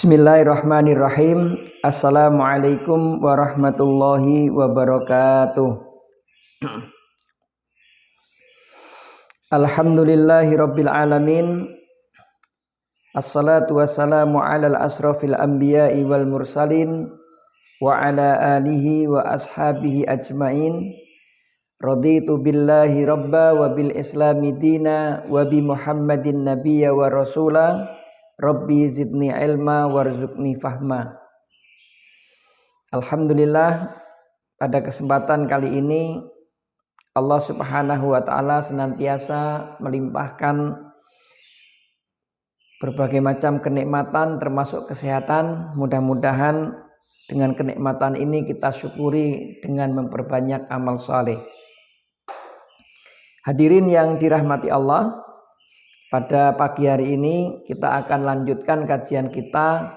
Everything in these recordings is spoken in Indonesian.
Bismillahirrahmanirrahim. Assalamualaikum warahmatullahi wabarakatuh. Alhamdulillahi rabbil alamin. Assalatu wassalamu ala al-asrafil anbiya'i wal mursalin wa ala alihi wa ashabihi ajmain. Raditu billahi rabba wa bil islami dina wa bi muhammadin nabiyya wa rasula. Rabbi zidni ilma warzuqni fahma. Alhamdulillah, pada kesempatan kali ini Allah Subhanahu wa taala senantiasa melimpahkan berbagai macam kenikmatan termasuk kesehatan. Mudah-mudahan dengan kenikmatan ini kita syukuri dengan memperbanyak amal saleh. Hadirin yang dirahmati Allah, pada pagi hari ini kita akan lanjutkan kajian kita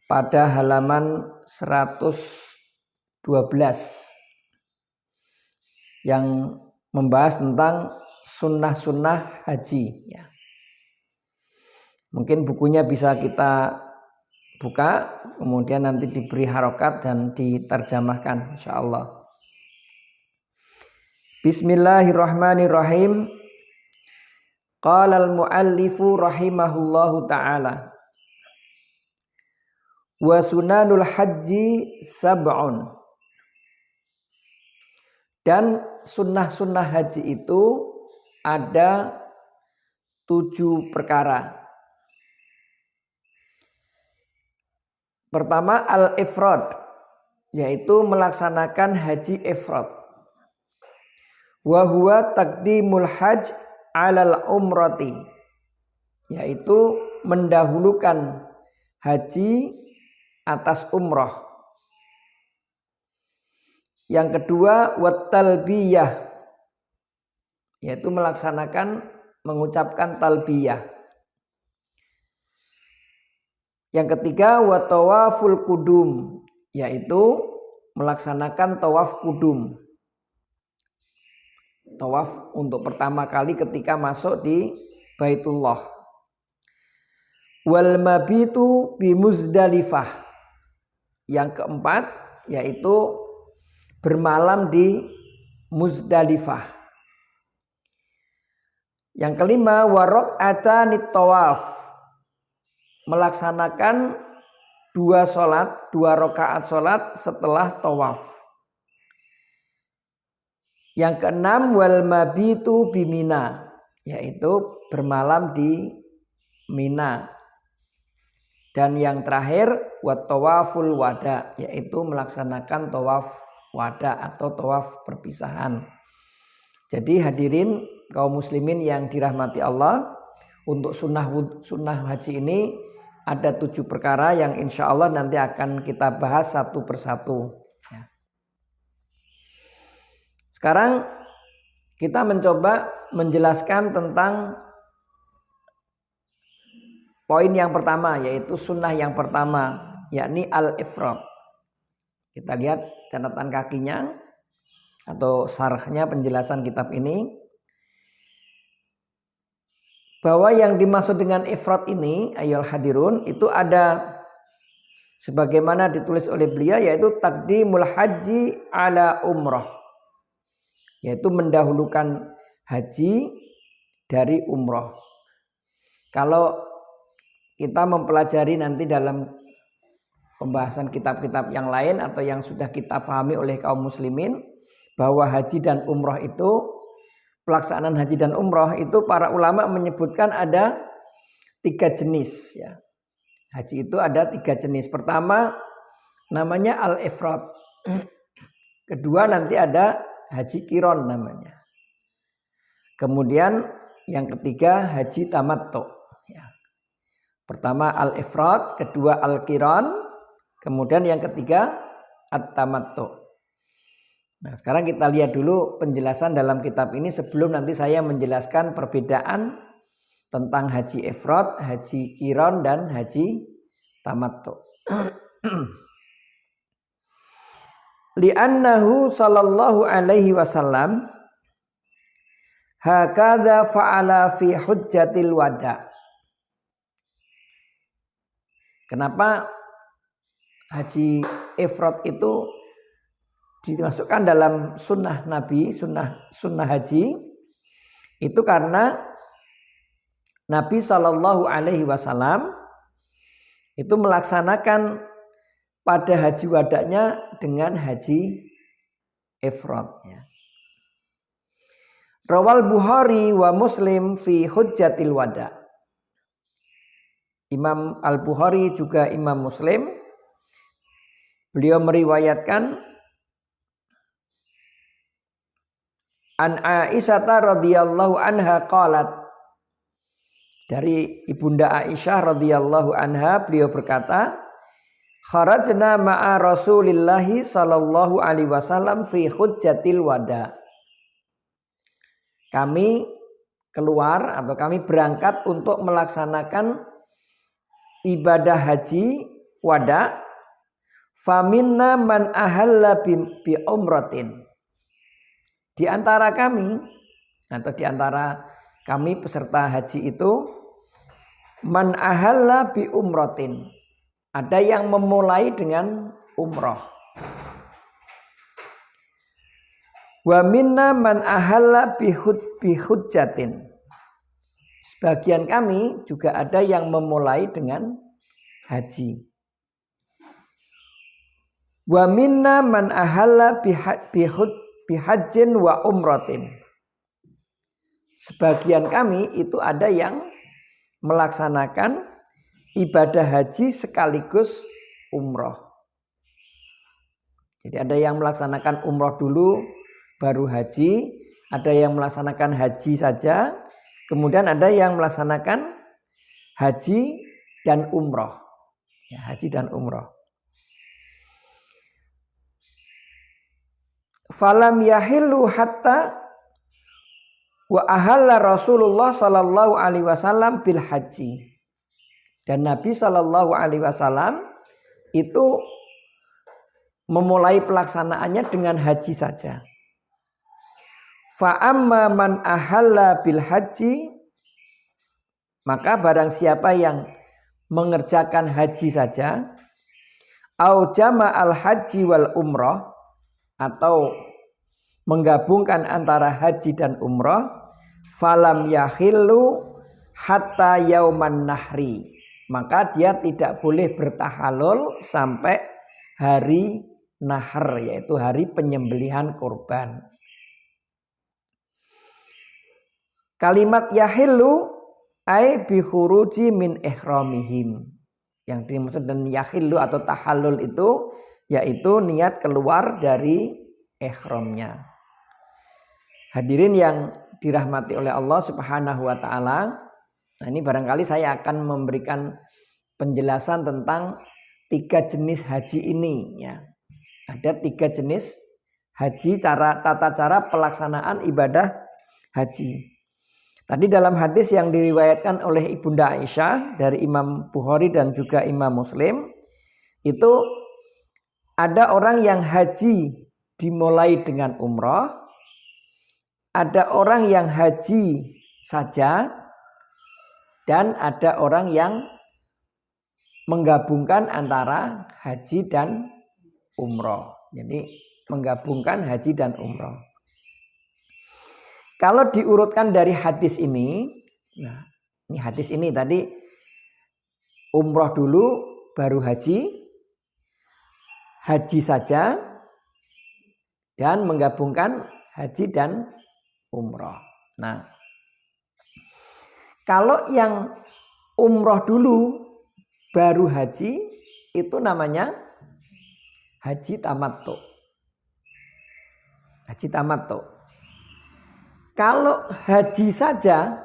pada halaman 112 yang membahas tentang sunnah-sunnah haji. Mungkin bukunya bisa kita buka, kemudian nanti diberi harokat dan diterjemahkan insyaallah. Bismillahirrahmanirrahim. Qala al-muallifu rahimahullahu ta'ala wa sunanul haji sab'un. Dan sunnah-sunnah haji itu ada 7 perkara. Pertama al-ifrad, yaitu melaksanakan haji ifrad. Wa huwa taqdimul hajj alal umrati, yaitu mendahulukan haji atas umrah. Yang kedua wat talbiyah, yaitu mengucapkan talbiyah. Yang ketiga wat tawaful kudum, yaitu melaksanakan tawaf kudum. Tawaf untuk pertama kali ketika masuk di Baitullah. Wal mabitu bi Muzdalifah. Yang keempat yaitu bermalam di Muzdalifah. Yang kelima wa raq'atanit tawaf, melaksanakan 2 rakaat salat setelah tawaf. Yang keenam wal mabitu bimina, yaitu bermalam di Mina. Dan yang terakhir wat tawaful wada, yaitu melaksanakan tawaf wada atau tawaf perpisahan. Jadi hadirin kaum muslimin yang dirahmati Allah, untuk sunnah haji ini ada 7 perkara yang insya Allah nanti akan kita bahas satu persatu. Sekarang kita mencoba menjelaskan tentang poin yang pertama, yaitu sunnah yang pertama, yakni al-ifrad. Kita lihat catatan kakinya atau syarahnya penjelasan kitab ini, bahwa yang dimaksud dengan ifrad ini ayyuhal hadirun itu ada sebagaimana ditulis oleh beliau, yaitu taqdimul haji ala umrah, yaitu mendahulukan haji dari umroh. Kalau kita mempelajari nanti dalam pembahasan kitab-kitab yang lain atau yang sudah kita pahami oleh kaum muslimin, bahwa haji dan umroh itu, pelaksanaan haji dan umroh itu para ulama menyebutkan ada 3 jenis. Haji itu ada 3 jenis. Pertama namanya al-ifrad. Kedua nanti ada haji qiron namanya. Kemudian yang ketiga haji tamattu. Pertama al-ifrad, kedua al-qiron, kemudian yang ketiga at-tamattu. Nah, sekarang kita lihat dulu penjelasan dalam kitab ini sebelum nanti saya menjelaskan perbedaan tentang haji ifrad, haji qiron dan haji tamattu. Li'annahu sallallahu alaihi wasallam hakadha fa'ala fi hujjatil wada. Kenapa haji ifrad itu dimasukkan dalam sunnah Nabi, sunnah haji? Itu karena Nabi Shallallahu Alaihi Wasallam itu melaksanakan pada haji wadanya dengan haji ifradnya. Rawal Bukhari wa Muslim fi hujjatil wada. Imam Al-Bukhari juga Imam Muslim, beliau meriwayatkan an Aisyah radhiyallahu anha qalat, dari Ibunda Aisyah radhiyallahu anha beliau berkata, kharajna ma'a Rasulillahi sallallahu alaihi wasallam fi hujjatil wada. Kami keluar atau kami berangkat untuk melaksanakan ibadah haji wada. Faminna man ahalla bi umratin. Di antara kami atau di antara kami peserta haji itu, man ahalla bi umratin. Ada yang memulai dengan umrah. Wa minna man ahalla bi hujjatin. Sebagian kami juga ada yang memulai dengan haji. Wa minna man ahalla bi hajjin wa umratin. Sebagian kami itu ada yang melaksanakan ibadah haji sekaligus umrah. Jadi ada yang melaksanakan umrah dulu baru haji, ada yang melaksanakan haji saja, kemudian ada yang melaksanakan haji dan umrah. Ya, haji dan umrah. Falam yahillu hatta wa ahalla Rasulullah sallallahu alaihi wasallam bil haji. Dan Nabi sallallahu alaihi wasallam itu memulai pelaksanaannya dengan haji saja. Fa amma man ahalla bil haji, maka barang siapa yang mengerjakan haji saja, au jama'al haji wal umrah, atau menggabungkan antara haji dan umrah, falam yahillu hatta yauman nahri, maka dia tidak boleh bertahalul sampai hari nahar, yaitu hari penyembelihan kurban. Kalimat yahillu ay bi khuruji min ihramihim. Yang dimaksud dengan yahillu atau tahallul itu yaitu niat keluar dari ihramnya. Hadirin yang dirahmati oleh Allah Subhanahu wa taala. Nah, ini barangkali saya akan memberikan penjelasan tentang 3 jenis haji ini ya. Ada 3 jenis haji, tata cara pelaksanaan ibadah haji. Tadi dalam hadis yang diriwayatkan oleh Ibunda Aisyah dari Imam Bukhari dan juga Imam Muslim, itu ada orang yang haji dimulai dengan umrah, ada orang yang haji saja, dan ada orang yang menggabungkan antara haji dan umrah. Jadi menggabungkan haji dan umrah. Kalau diurutkan dari hadis ini, nah ini hadis ini tadi umrah dulu baru haji, haji saja, dan menggabungkan haji dan umrah. Nah, kalau yang umrah dulu baru haji itu namanya haji tamattu. Haji tamattu. Kalau haji saja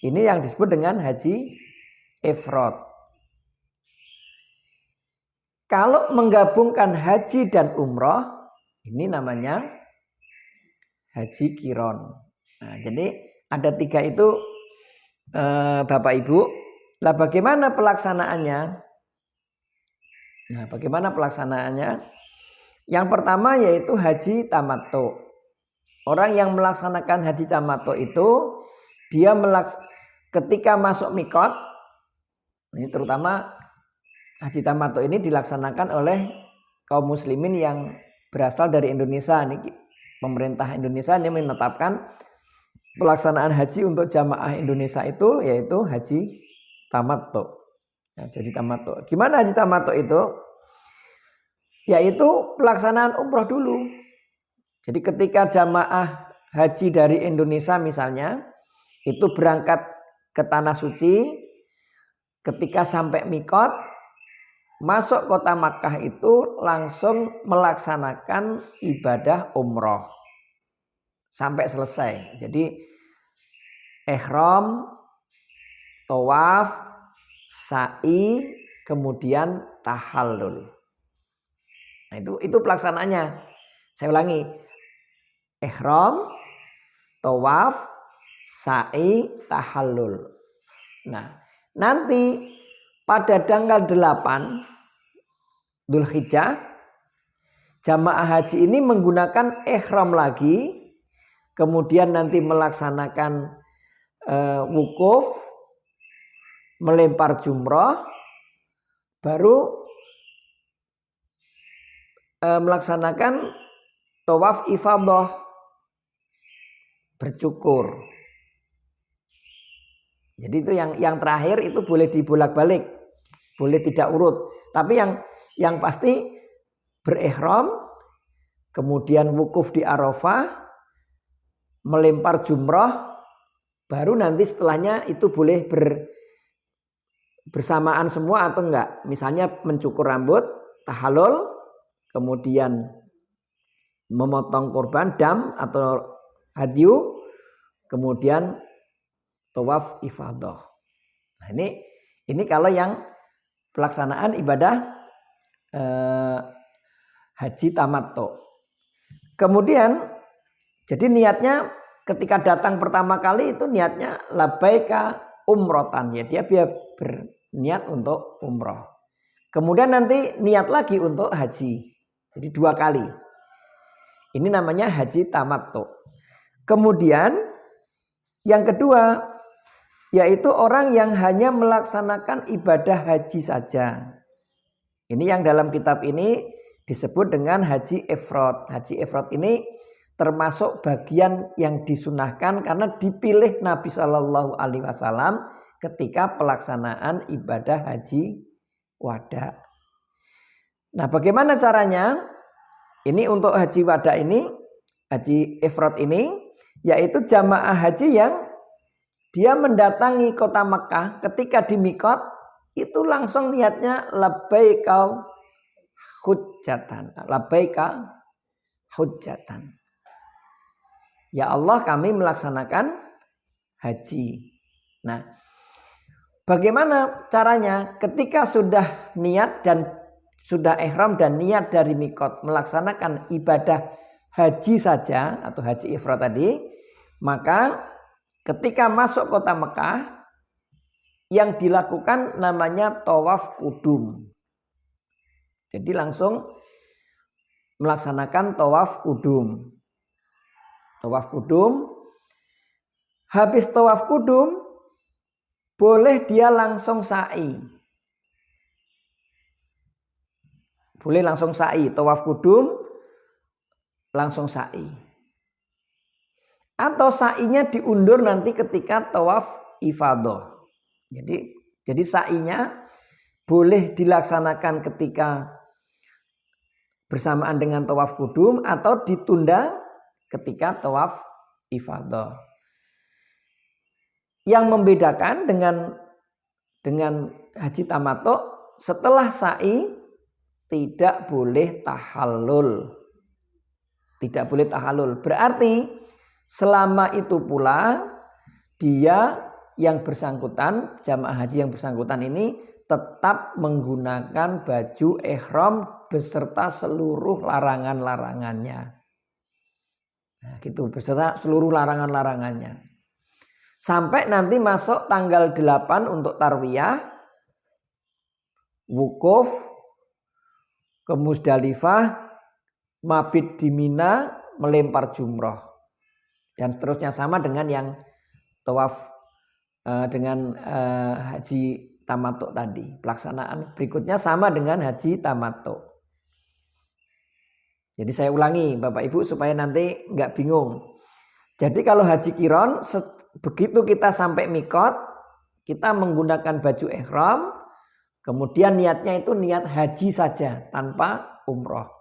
ini yang disebut dengan haji ifrad. Kalau menggabungkan haji dan umrah, ini namanya haji qiron. Nah, jadi ada 3 itu Bapak Ibu. Lah bagaimana pelaksanaannya? Nah, bagaimana pelaksanaannya? Yang pertama yaitu haji tamattu. Orang yang melaksanakan haji tamattu itu dia ketika masuk mikot, Ini terutama haji tamattu ini dilaksanakan oleh kaum muslimin yang berasal dari Indonesia. Ini pemerintah Indonesia ini menetapkan pelaksanaan haji untuk jamaah Indonesia itu yaitu haji tamattu. Ya, jadi tamattu. Gimana haji tamattu itu? Yaitu pelaksanaan umroh dulu. Jadi ketika jamaah haji dari Indonesia misalnya itu berangkat ke tanah suci, ketika sampai mikot, masuk kota Makkah itu langsung melaksanakan ibadah umroh sampai selesai. Jadi ihram, tawaf, sa'i, kemudian tahallul. Nah, itu pelaksanaannya. Saya ulangi. Ihram, tawaf, sa'i, tahallul. Nah, nanti pada tanggal 8 Dzulhijjah jamaah haji ini menggunakan ihram lagi, kemudian nanti melaksanakan wukuf, melempar jumrah, baru melaksanakan tawaf ifadah, bercukur. Jadi itu yang terakhir itu boleh dibolak-balik, boleh tidak urut. Tapi yang pasti berihram, kemudian wukuf di Arafah, melempar jumrah, baru nanti setelahnya itu boleh bersamaan semua atau enggak. Misalnya mencukur rambut, tahallul, kemudian memotong korban dam atau hadyu, kemudian tawaf ifadah. Nah, ini kalau yang pelaksanaan ibadah haji tamattu. Kemudian jadi niatnya ketika datang pertama kali itu niatnya labbaika umrotan, ya dia berniat untuk umroh. Kemudian nanti niat lagi untuk haji. Jadi 2 kali. Ini namanya haji tamattu. Kemudian yang kedua yaitu orang yang hanya melaksanakan ibadah haji saja. Ini yang dalam kitab ini disebut dengan haji ifrad. Haji ifrad ini termasuk bagian yang disunahkan karena dipilih Nabi Shallallahu Alaihi Wasallam ketika pelaksanaan ibadah haji wada. Nah, bagaimana caranya? Ini untuk haji wada ini, haji ifrad ini, yaitu jamaah haji yang dia mendatangi kota Mekah ketika di mikot itu langsung niatnya labbaika hujjatan. Labbaika hujjatan. Ya Allah, kami melaksanakan haji. Nah, bagaimana caranya? Ketika sudah niat dan sudah ihram dan niat dari mikot melaksanakan ibadah haji saja atau haji ifrad tadi, maka ketika masuk kota Mekah yang dilakukan namanya tawaf kudum. Jadi langsung melaksanakan tawaf kudum. Tawaf kudum, habis tawaf kudum boleh dia langsung sa'i. Boleh langsung sa'i, tawaf kudum langsung sa'i. Atau sa'inya diundur nanti ketika tawaf ifadah. Jadi sa'inya boleh dilaksanakan ketika bersamaan dengan tawaf kudum atau ditunda ketika tawaf ifadah. Yang membedakan dengan haji tamattu, setelah sa'i tidak boleh tahallul. Tidak boleh tahallul. Berarti selama itu pula dia yang bersangkutan, jamaah haji yang bersangkutan ini tetap menggunakan baju ihram beserta seluruh larangan-larangannya. Nah, gitu, beserta seluruh larangan-larangannya. Sampai nanti masuk tanggal 8 untuk tarwiyah, wukuf, ke Musdalifah, mabit di Mina, melempar jumrah. Dan seterusnya sama dengan yang tawaf dengan haji tamattu tadi. Pelaksanaan berikutnya sama dengan haji tamattu. Jadi saya ulangi Bapak Ibu supaya nanti nggak bingung. Jadi kalau haji qiron, begitu kita sampai mikot, kita menggunakan baju ihram, kemudian niatnya itu niat haji saja tanpa umroh.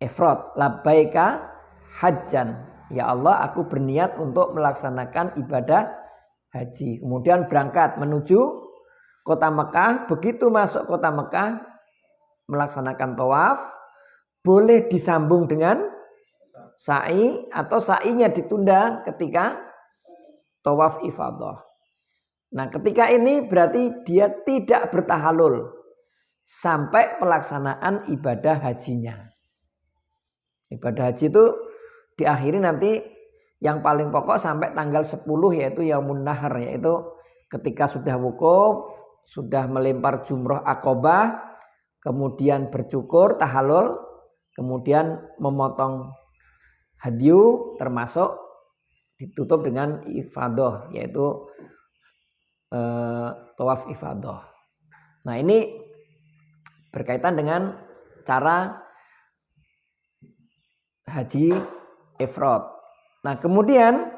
Ifrad, labbaika hajjan. Ya Allah, aku berniat untuk melaksanakan ibadah haji. Kemudian berangkat menuju kota Mekah. Begitu masuk kota Mekah, melaksanakan tawaf. Boleh disambung dengan sa'i atau sa'inya ditunda ketika tawaf ifadah. Nah, ketika ini berarti dia tidak bertahalul sampai pelaksanaan ibadah hajinya. Ibadah haji itu diakhiri nanti yang paling pokok sampai tanggal 10 yaitu Yaumun Nahar, yaitu ketika sudah wukuf, sudah melempar jumroh Aqobah, kemudian bercukur tahallul, kemudian memotong hadyu, termasuk ditutup dengan ifadah yaitu tawaf ifadah. Nah, ini berkaitan dengan cara haji ifrad. Nah, kemudian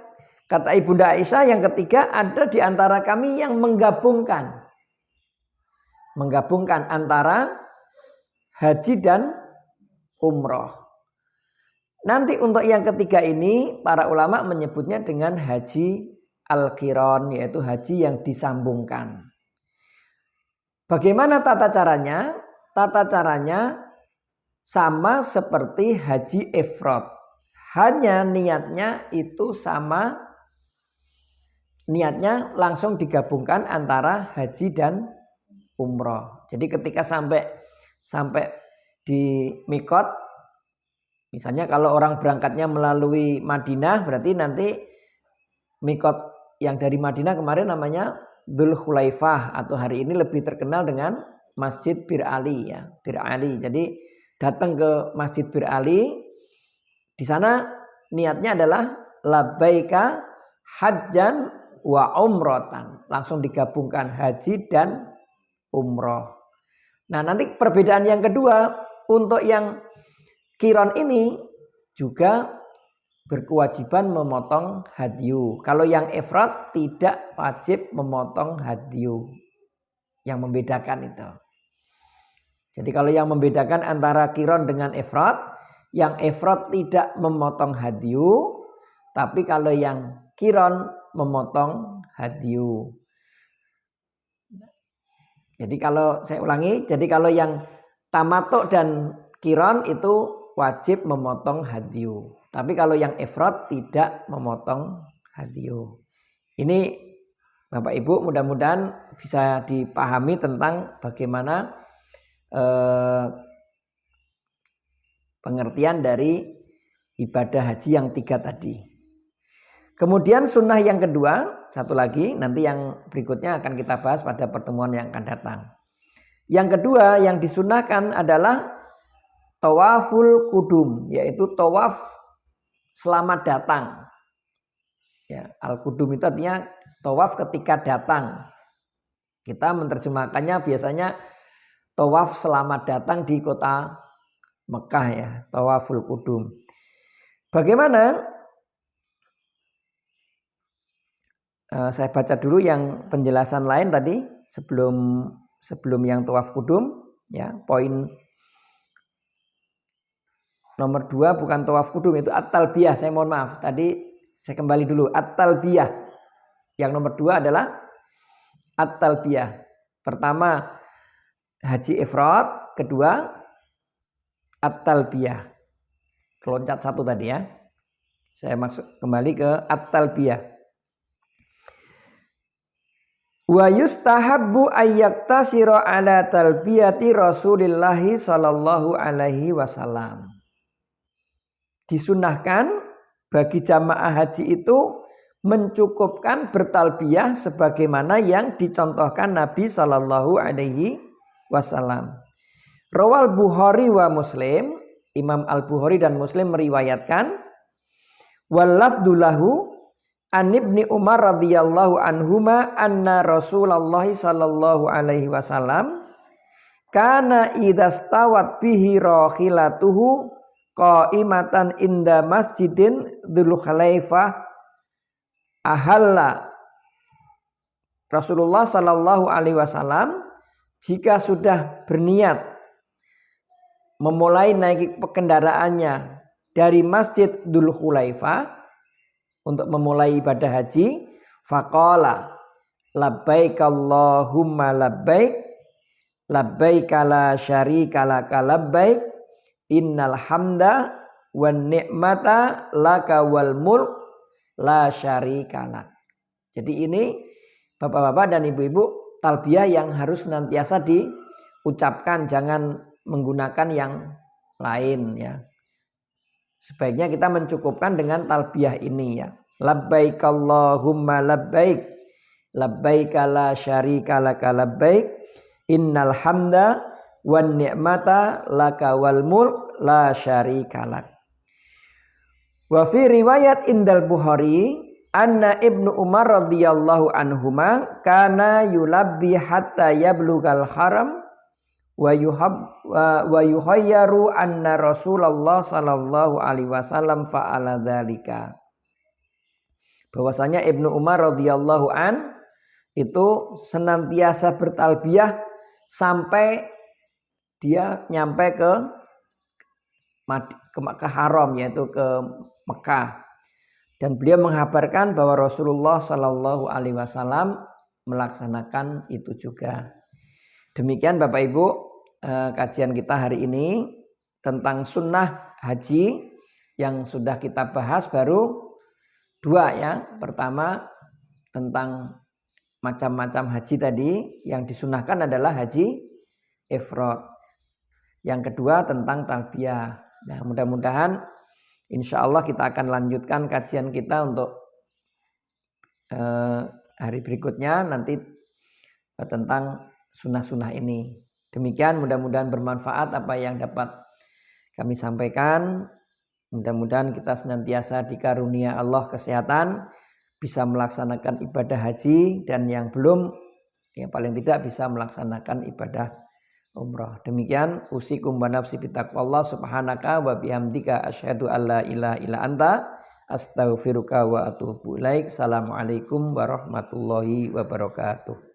kata Ibunda Aisyah yang ketiga, ada di antara kami yang menggabungkan antara haji dan umroh. Nanti untuk yang ketiga ini para ulama menyebutnya dengan haji al-qiron, yaitu haji yang disambungkan. Bagaimana tata caranya? Tata caranya sama seperti haji ifrad. Hanya niatnya itu sama, niatnya langsung digabungkan antara haji dan umroh. Jadi ketika sampai di mikot, misalnya kalau orang berangkatnya melalui Madinah, berarti nanti mikot yang dari Madinah kemarin namanya Dzul Khulaifah, atau hari ini lebih terkenal dengan Masjid Bir Ali ya, Bir Ali. Jadi datang ke Masjid Bir Ali, di sana niatnya adalah labbaika hajjan wa umrotan, langsung digabungkan haji dan umroh. Nah, nanti perbedaan yang kedua, untuk yang qiron ini juga berkewajiban memotong hadyu. Kalau yang ifrad tidak wajib memotong hadyu. Yang membedakan itu. Jadi kalau yang membedakan antara qiron dengan ifrad, yang ifrad tidak memotong hadyu, tapi kalau yang qiron memotong hadyu. Jadi kalau saya ulangi, jadi kalau yang tamattu dan qiron itu wajib memotong hadyu. Tapi kalau yang ifrad tidak memotong hadyu. Ini Bapak Ibu mudah-mudahan bisa dipahami tentang bagaimana pengertian dari ibadah haji yang 3 tadi. Kemudian sunnah yang kedua, satu lagi nanti yang berikutnya akan kita bahas pada pertemuan yang akan datang. Yang kedua yang disunahkan adalah tawaful kudum, yaitu tawaf selamat datang. Ya, al-kudum itu artinya tawaf ketika datang. Kita menerjemahkannya biasanya tawaf selamat datang di kota Mekah ya, tawaful kudum. Bagaimana? Saya baca dulu yang penjelasan lain tadi sebelum yang tawaf kudum ya. Poin nomor 2 bukan tawaf kudum, itu at-talbiyah. Saya mohon maaf, tadi saya kembali dulu. At-talbiyah. Yang nomor 2 adalah at-talbiyah. Pertama haji ifrad, kedua at-talbiyah. Keloncat 1 tadi ya. Saya maksud kembali ke at-talbiyah. Wa yustahabbu ayyaktasira ala talbiyati Rasulillah sallallahu alaihi wasallam. Disunahkan bagi jamaah haji itu mencukupkan bertalbiyah sebagaimana yang dicontohkan Nabi sallallahu alaihi wasallam. Rawal Bukhari wa Muslim, Imam Al-Bukhari dan Muslim meriwayatkan, wal lafdhu lahu, An Ibni Umar radhiyallahu anhuma anna Rasulullah sallallahu alaihi wasallam kana idza stawat bihi rakhilatuhu qaimatan inda masjidin dzul khalaifah ahalla. Rasulullah sallallahu alaihi wasallam jika sudah berniat memulai naik kendaraannya dari Masjid Dzul Khulaifah untuk memulai ibadah haji, faqala labbaik Allahumma labbaik labbaik la syarika laka labbaik innal hamda wan ni'mata laka wal mulk la syarika lak. Jadi ini Bapak-bapak dan ibu-ibu talbiyah yang harus senantiasa diucapkan, jangan menggunakan yang lain ya. Sebaiknya kita mencukupkan dengan talbiyah ini ya. Labbaik Allahumma labbaik labbaik la syarika laka labbaik innal hamda wan ni'mata laka wal mulk la syarika lak. Wa fi riwayat indal Bukhari anna Ibnu Umar radhiyallahu anhuma kana yulabbi hatta yablughal haram wa yuhayyaru anna Rasulullah sallallahu alaihi wasallam fa'ala dzalika. Bahwasanya Ibnu Umar radhiyallahu an itu senantiasa bertalbiyah sampai dia nyampe ke haram, yaitu ke Mekah. Dan beliau menghabarkan bahwa Rasulullah sallallahu alaihi wasallam melaksanakan itu juga. Demikian Bapak Ibu kajian kita hari ini tentang sunnah haji yang sudah kita bahas baru 2 ya. Pertama tentang macam-macam haji tadi, yang disunahkan adalah haji ifrad. Yang kedua tentang talbiyah. Nah, mudah-mudahan insya Allah kita akan lanjutkan kajian kita untuk hari berikutnya nanti tentang sunnah-sunnah ini. Demikian, mudah-mudahan bermanfaat apa yang dapat kami sampaikan. Mudah-mudahan kita senantiasa dikarunia Allah kesehatan, bisa melaksanakan ibadah haji, dan yang belum, yang paling tidak bisa melaksanakan ibadah umrah. Demikian, usikum wa nafsi bitaqwallah subhanaka wa bihamdika asyhadu alla ilaha illa anta astaghfiruka wa atubu ilaik. Assalamualaikum warahmatullahi wabarakatuh.